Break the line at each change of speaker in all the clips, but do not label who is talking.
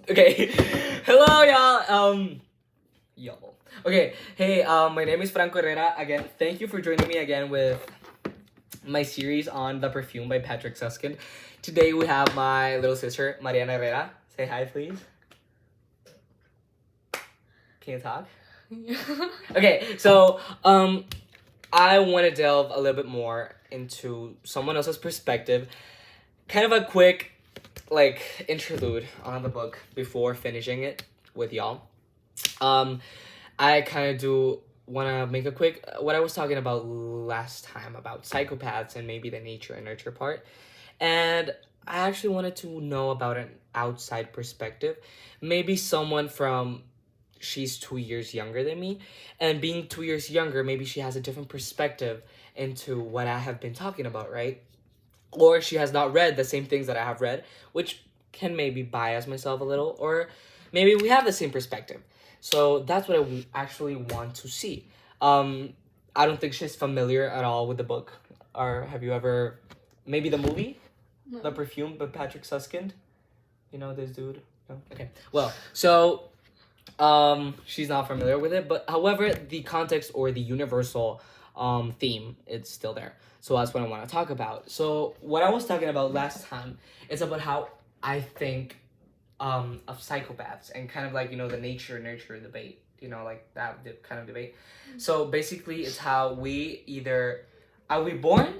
Okay. Hello, y'all. Y'all. Okay. Hey, my name is Franco Herrera. Again, thank you for joining me again with my series on the Perfume by Patric Süskind. Today we have my little sister, Mariana Herrera. Say hi, please. Can you talk?
Yeah.
Okay, so I want to delve a little bit more into someone else's perspective. Kind of a quick interlude on the book before finishing it with y'all. I kind of do want to make a quick what I was talking about last time about psychopaths and maybe the nature and nurture part. And I actually wanted to know about an outside perspective. Maybe someone from she's 2 years younger than me, and being 2 years younger, maybe she has a different perspective into what I have been talking about, right? Or she has not read the same things that I have read, which can maybe bias myself a little, or maybe we have the same perspective. So that's what I actually want to see. I don't think she's familiar at all with the book. Or have you ever, maybe the movie,
No.
The Perfume by Patric Süskind? You know this dude? No? Okay. Well, so she's not familiar with it, but however, the context or the universal theme, it's still there. So that's what I want to talk about. So what I was talking about last time is about how I think of psychopaths and kind of like, the nature nurture debate, like that kind of debate. So basically it's how we either are we born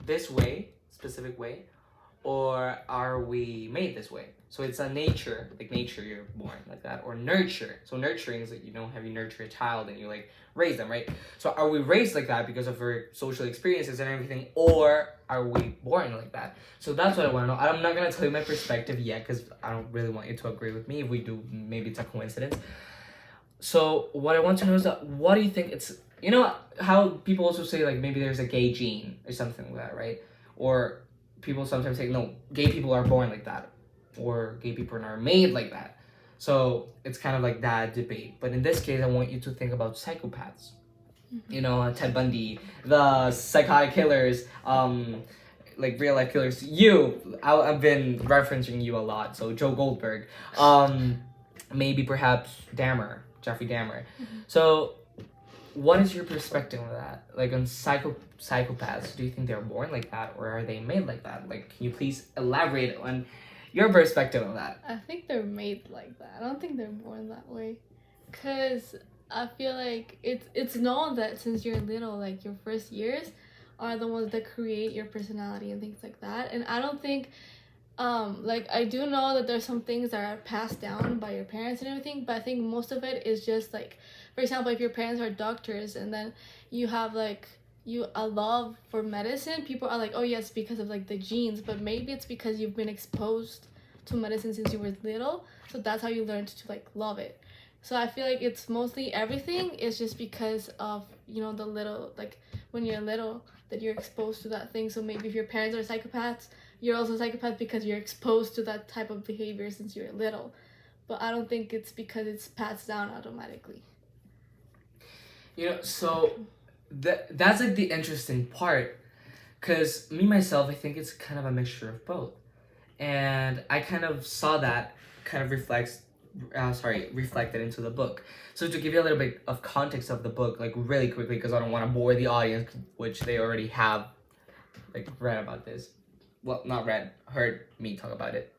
this way, specific way, or are we made this way? So it's a nature, like nature, you're born like that, or nurture. So nurturing is like, have you nurture a child and you like raise them, right? So are we raised like that because of our social experiences and everything, or are we born like that? So that's what I want to know. I'm not gonna tell you my perspective yet because I don't really want you to agree with me. If we do, maybe it's a coincidence. So what I want to know is that what do you think it's, how people also say like maybe there's a gay gene or something like that, right? Or people sometimes say no, gay people are born like that, or gay people are made like that. So it's kind of like that debate. But in this case, I want you to think about psychopaths. Ted Bundy, the psychotic killers, like real life killers. I've been referencing you a lot. So Joe Goldberg, maybe perhaps Jeffrey Dahmer. So what is your perspective on that? Like on psychopaths, do you think they're born like that or are they made like that? Like, can you please elaborate on your perspective on that?
I think they're made like that. I don't think they're born that way. Cause I feel like it's known that since you're little, like your first years are the ones that create your personality and things like that. And I don't think like I do know that there's some things that are passed down by your parents and everything, but I think most of it is just like, for example, if your parents are doctors and then you have like a love for medicine, people are like, oh yes, because of like the genes, but maybe it's because you've been exposed to medicine since you were little, so that's how you learned to like love it. So I feel like it's mostly everything is just because of the little, like when you're little, that you're exposed to that thing. So maybe if your parents are psychopaths, you're also a psychopath because you're exposed to that type of behavior since you're little. But I don't think it's because it's passed down automatically.
So that's like the interesting part, because me myself, I think it's kind of a mixture of both, and I kind of saw that kind of reflected into the book. So to give you a little bit of context of the book, like really quickly, because I don't want to bore the audience, which they already have like read about this. Well, not read, heard me talk about it.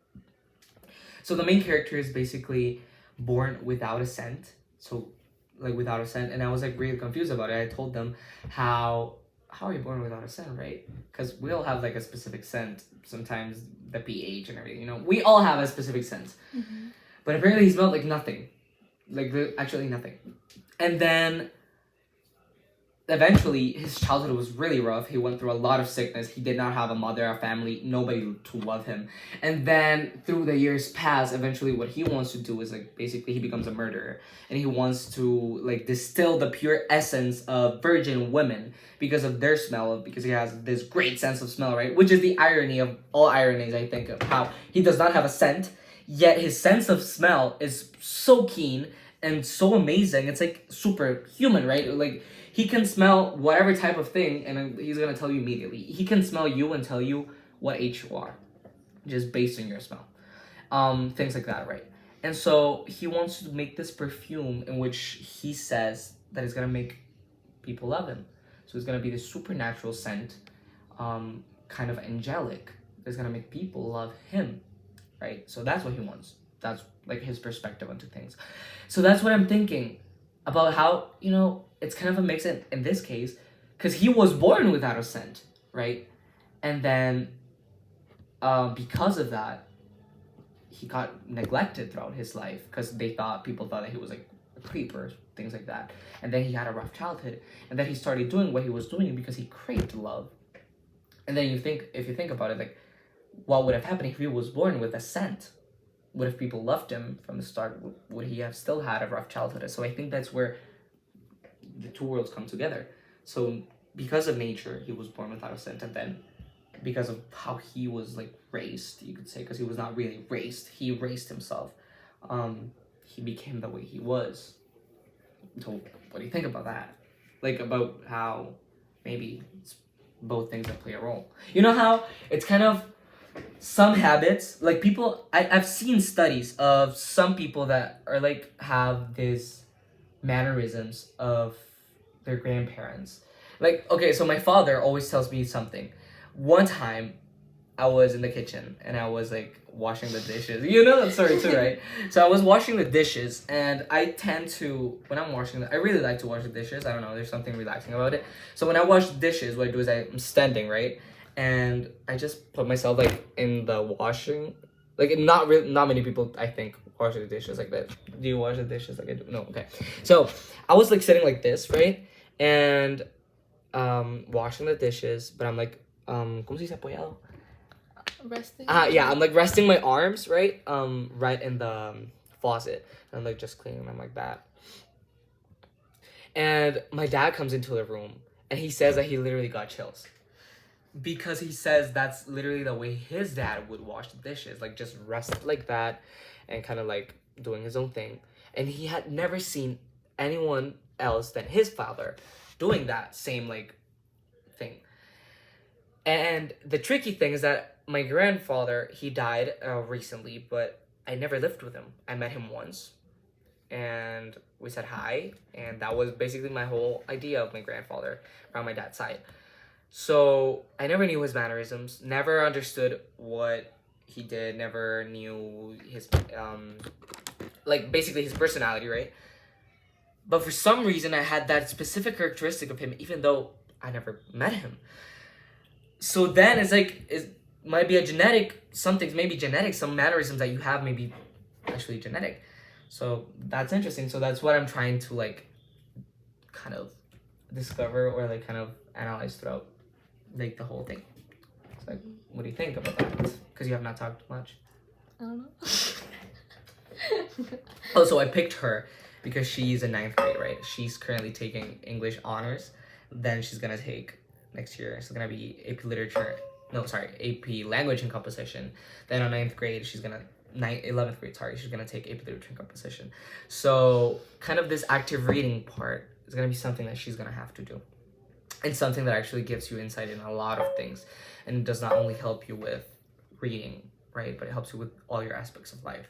So the main character is basically born without a scent. So like without a scent, and I was like really confused about it. I told them how are you born without a scent, right? Because we all have like a specific scent. Sometimes the pH and everything, we all have a specific scent.
Mm-hmm.
But apparently he smelled like nothing, like actually nothing. And then eventually his childhood was really rough. He went through a lot of sickness. He did not have a mother, a family, nobody to love him. And then through the years pass, eventually what he wants to do is like basically he becomes a murderer, and he wants to like distill the pure essence of virgin women because of their smell, because he has this great sense of smell, right? Which is the irony of all ironies, I think, of how he does not have a scent, yet his sense of smell is so keen and so amazing. It's like superhuman, right? Like he can smell whatever type of thing and he's gonna tell you immediately. He can smell you and tell you what age you are, just based on your smell. Things like that, right? And so he wants to make this perfume in which he says that it's gonna make people love him. So it's gonna be this supernatural scent, kind of angelic. It's gonna make people love him, right? So that's what he wants. That's like his perspective onto things. So that's what I'm thinking about how, it's kind of a mix in this case, because he was born without a scent, right? And then because of that, he got neglected throughout his life because people thought that he was like a creep or things like that. And then he had a rough childhood, and then he started doing what he was doing because he craved love. And then if you think about it, like, what would have happened if he was born with a scent? What if people loved him from the start? Would he have still had a rough childhood? So I think that's where the two worlds come together. So because of nature, he was born without a scent, and then because of how he was like raised, you could say, because he was not really raised, he raised himself. He became the way he was. So what do you think about that? Like, about how maybe it's both things that play a role. You know how it's kind of some habits, like people, I've seen studies of some people that are like have these mannerisms of their grandparents. Like, okay, so my father always tells me something. One time I was in the kitchen and I was like washing the dishes. You know that story too, right? So I was washing the dishes, and I tend to, when I'm washing I really like to wash the dishes. I don't know, there's something relaxing about it. So when I wash the dishes, what I do is I'm standing, right? And I just put myself like in the washing, like not many people I think wash the dishes like that. Do you wash the dishes like I do? No, okay. So I was like sitting like this, right? And washing the dishes, but I'm like ¿cómo se dice apoyado?
Resting.
Yeah, I'm like resting my arms, right? Right in the faucet. And I'm like just cleaning them like that. And my dad comes into the room and he says that he literally got chills. Because he says that's literally the way his dad would wash the dishes, like just rest like that and kind of like doing his own thing. And he had never seen anyone else than his father doing that same like thing. And the tricky thing is that my grandfather, he died recently, but I never lived with him. I met him once and we said hi, and that was basically my whole idea of my grandfather from my dad's side. So I never knew his mannerisms, never understood what he did, never knew his, like basically his personality, right? But for some reason, I had that specific characteristic of him, even though I never met him. So then it's like, it might be a genetic, something's maybe genetic, some mannerisms that you have may be actually genetic. So that's interesting. So that's what I'm trying to like kind of discover or like kind of analyze throughout like the whole thing. It's like, what do you think about that? Because you have not talked much.
I don't know.
Oh, so I picked her because she's in 9th grade, right? She's currently taking English honors. Then she's gonna take next year. It's gonna be AP Literature. No, sorry, AP Language and Composition. Then on 9th grade, 11th grade, sorry, she's gonna take AP Literature and Composition. So kind of this active reading part is gonna be something that she's gonna have to do. And something that actually gives you insight in a lot of things. And it does not only help you with reading, right? But it helps you with all your aspects of life.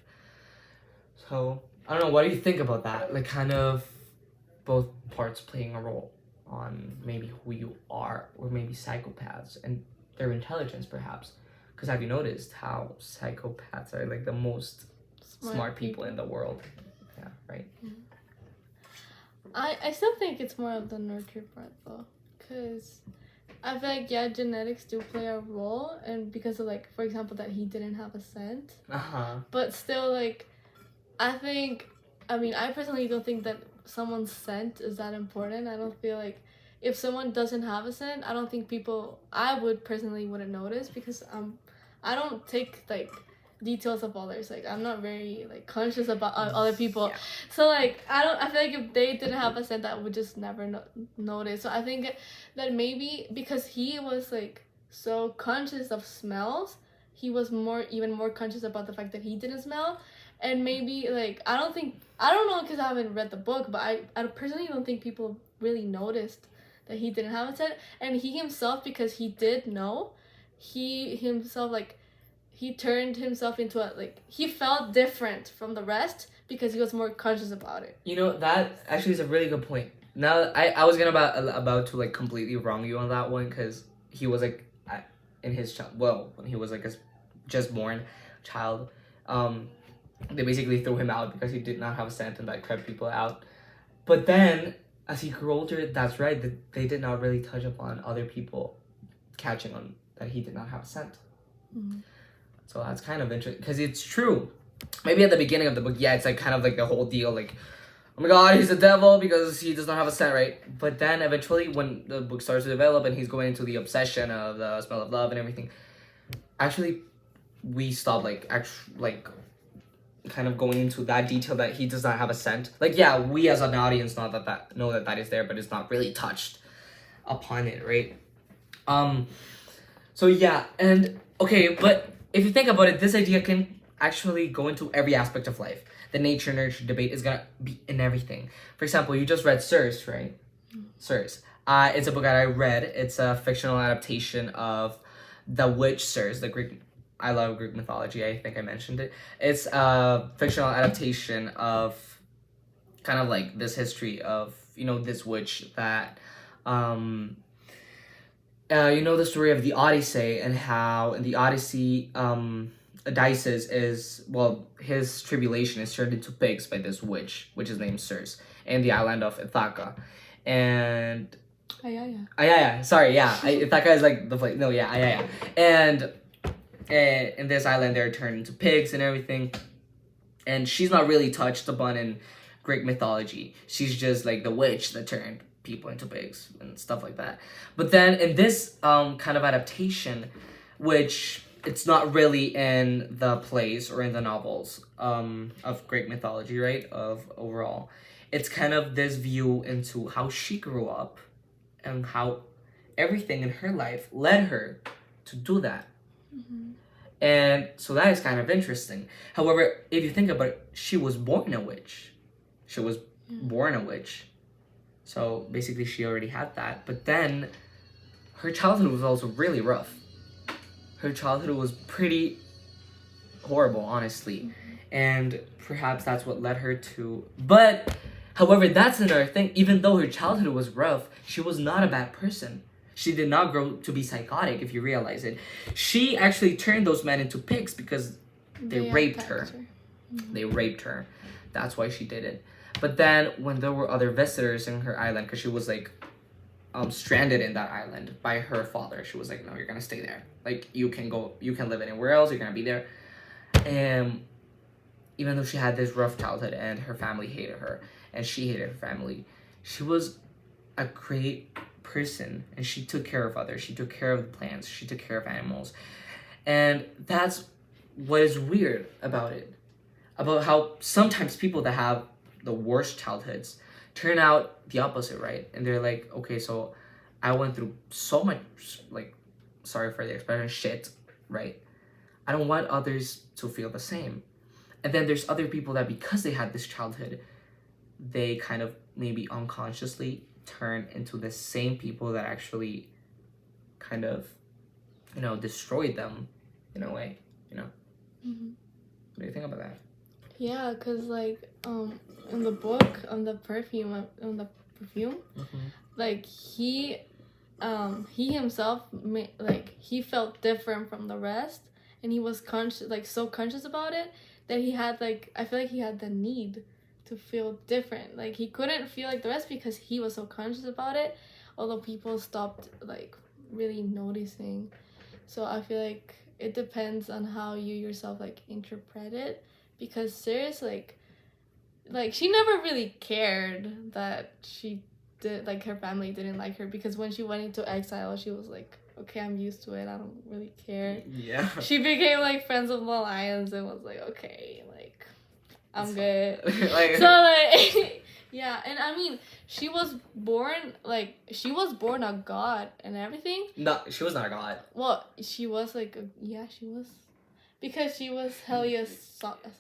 So, I don't know, what do you think about that? Like, kind of both parts playing a role on maybe who you are, or maybe psychopaths and their intelligence, perhaps. Because have you noticed how psychopaths are like the most smart people in the world? Yeah, right?
Mm-hmm. I still think it's more of the nurture part, though. Because I feel like, yeah, genetics do play a role. And because of, like, for example, that he didn't have a scent.
Uh-huh.
But still, like, I personally don't think that someone's scent is that important. I don't feel like if someone doesn't have a scent, I don't think I wouldn't notice, because I don't take like details of others. Like, I'm not very like conscious about other people.
Yeah.
So like I feel like if they didn't have a scent, I would just never notice. So I think that maybe because he was like so conscious of smells, he was even more conscious about the fact that he didn't smell. And maybe, like, I don't know, because I haven't read the book, but I personally don't think people really noticed that he didn't have a scent. And he himself, because he did know, he himself, like, he turned himself into a, like, he felt different from the rest because he was more conscious about it.
You know, that actually is a really good point. Now, I was gonna about to like completely wrong you on that one, because he was like in his child. Well, when he was like a just born child, they basically threw him out because he did not have a scent and that crept people out. But then, as he grew older, that's right, they did not really touch upon other people catching on that he did not have a scent.
Mm-hmm.
So that's kind of interesting, because it's true. Maybe at the beginning of the book, yeah, it's like kind of like the whole deal, like, oh my god, he's a devil because he does not have a scent, right? But then eventually, when the book starts to develop and he's going into the obsession of the smell of love and everything, actually, we stop kind of going into that detail that he does not have a scent. Like, yeah, we as an audience know that is there, but it's not really touched upon it, right? So yeah, and okay, but if you think about it, this idea can actually go into every aspect of life. The nature nurture debate is gonna be in everything. For example, you just read Sirs, right? Sirs. It's a book that I read. It's a fictional adaptation of the witch Sirs, the Greek. I love Greek mythology. I think I mentioned it. It's a fictional adaptation of kind of like this history of, you know, this witch that, you know, the story of the Odyssey, and how in the Odyssey, Odysseus is, well, his tribulation is turned into pigs by this witch, which is named Circe, in the island of Ithaca. And Ayaya. Sorry, yeah. Ithaca is like the place. No, yeah, Ayaya. And in this island, they're turned into pigs and everything. And she's not really touched upon in Greek mythology. She's just like the witch that turned people into pigs and stuff like that. But then in this kind of adaptation, which it's not really in the plays or in the novels of Greek mythology, right? Of overall, it's kind of this view into how she grew up and how everything in her life led her to do that.
Mm-hmm.
And so that is kind of interesting. However, if you think about it, she was born a witch. She was born a witch. So basically she already had that. But then her childhood was also really rough. Her childhood was pretty horrible, honestly.
Mm-hmm.
And perhaps that's what led her to... But, however, that's another thing. Even though her childhood was rough, she was not a bad person. She did not grow to be psychotic, if you realize it. She actually turned those men into pigs because they raped her.
Mm-hmm.
They raped her. That's why she did it. But then, when there were other visitors in her island, because she was like stranded in that island by her father, she was like, no, you're gonna stay there. Like, you can live anywhere else, you're gonna be there. And even though she had this rough childhood and her family hated her and she hated her family, she was a great person, and she took care of others. She took care of the plants, she took care of animals. And that's what is weird about it, about how sometimes people that have the worst childhoods turn out the opposite, right? And they're like, okay, so I went through so much, like, sorry for the expression, shit, right? I don't want others to feel the same. And then there's other people that, because they had this childhood, they kind of maybe unconsciously turn into the same people that actually kind of, you know, destroyed them in a way, you know?
Mm-hmm.
What do you think about that?
Yeah, because, like, in the book, on the perfume,
Mm-hmm.
like, he himself, he felt different from the rest, and he was conscious, like, so conscious about it, that he had, like, I feel like he had the need to feel different. Like, he couldn't feel like the rest because he was so conscious about it, although people stopped, like, really noticing. So I feel like it depends on how you yourself, like, interpret it, because seriously, like she never really cared that she did, like, her family didn't like her, because when she went into exile, she was like, okay, I'm used to it, I don't really care.
Yeah.
She became, like, friends with the lions and was like, okay, like, I'm good.
Like,
so, like, yeah, and I mean, she was born a god and everything.
No, she was not a god.
Well, she was, like, she was. Because she was Helios'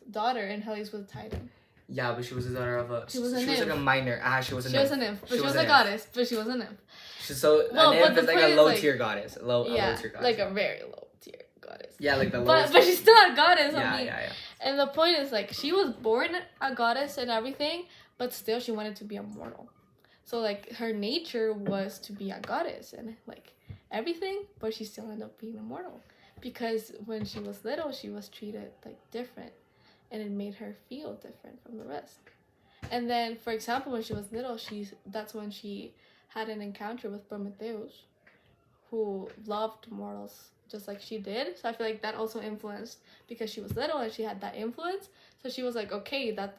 daughter, and Helios was Titan.
Yeah, but she was the daughter of a...
She was a
She
nymph.
was like a minor. She was a
She
nymph.
was a nymph, but she was
a
a
nymph.
goddess, but she was a nymph.
So,
Well,
a
but
nymph
the
is like
point
a
is,
low
like,
tier goddess. A low tier goddess.
Like a very low tier goddess.
Yeah, like the
But
lowest.
but she's still a goddess.
Yeah,
I mean.
yeah.
And the point is, like, she was born a goddess and everything, but still she wanted to be a mortal. So, like, her nature was to be a goddess and, like, everything, but she still ended up being a mortal. Because when she was little, she was treated, like, different. And it made her feel different from the rest. And then, for example, when she was little, that's when she had an encounter with Prometheus, who loved mortals just like she did. So I feel like that also influenced, because she was little and she had that influence. So she was like, okay, that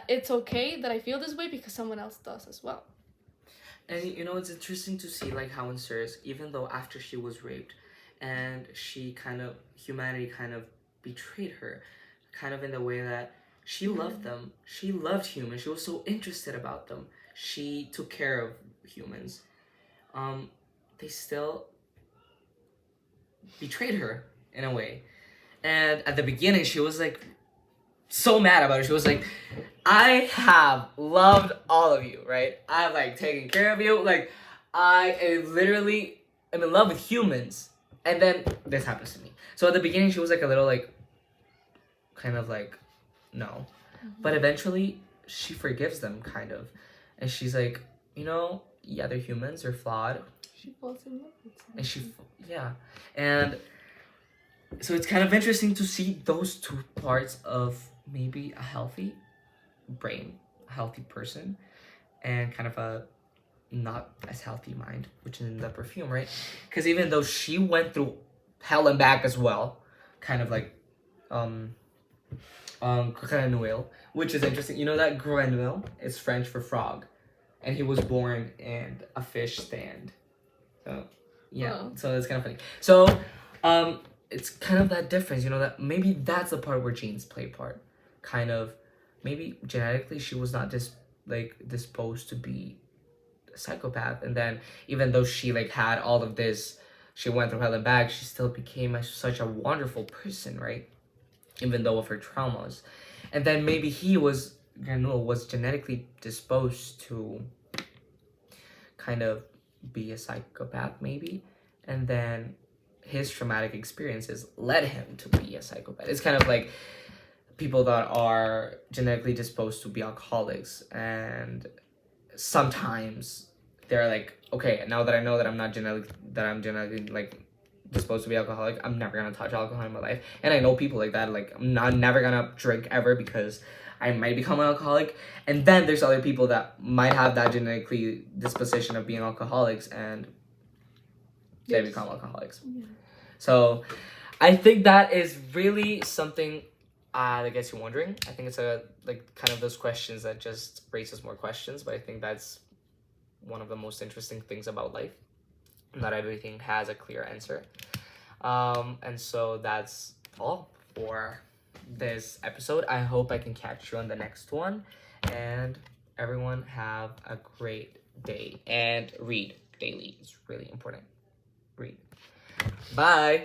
it's okay that I feel this way because someone else does as well.
And you know, it's interesting to see like how in Ceres, even though after she was raped, and humanity kind of betrayed her, kind of in the way that she loved them. She loved humans. She was so interested about them. She took care of humans. They still betrayed her in a way. And at the beginning, she was like so mad about it. She was like, I have loved all of you, right? I have like taken care of you. Like, I literally am in love with humans. And then this happens to me. So at the beginning, she was like a little like, kind of like, no. But eventually, she forgives them, kind of. And she's like, you know, yeah, they're humans, they're flawed.
She falls in love with them.
And yeah. And so it's kind of interesting to see those two parts of maybe a healthy brain, a healthy person, and kind of a not as healthy mind, which is in the Perfume, right? Because even though she went through hell and back as well, kind of like Grenouille, which is interesting. You know that Grenouille is French for frog, and he was born in a fish stand. So yeah, so it's kind of funny. So it's kind of that difference, you know, that maybe that's the part where genes play a part. Kind of, maybe genetically she was not disposed to be a psychopath, and then even though she like had all of this, she went through hell and back, she still became such a wonderful person, right? Even though of her traumas. And then maybe Grenouille was genetically disposed to kind of be a psychopath, maybe, and then his traumatic experiences led him to be a psychopath. It's kind of like people that are genetically disposed to be alcoholics, and sometimes they're like, okay, now that I know that I'm genetically like disposed to be alcoholic, I'm never gonna touch alcohol in my life. And I know people like that, like I'm never gonna drink ever because I might become an alcoholic. And then there's other people that might have that genetically disposition of being alcoholics, and they become alcoholics. Yeah. So I think that is really something that gets you wondering. I think it's kind of those questions that just raises more questions, but I think that's one of the most interesting things about life. Not everything has a clear answer. And so that's all for this episode. I hope I can catch you on the next one. And everyone have a great day. And read daily. It's really important. Read. Bye.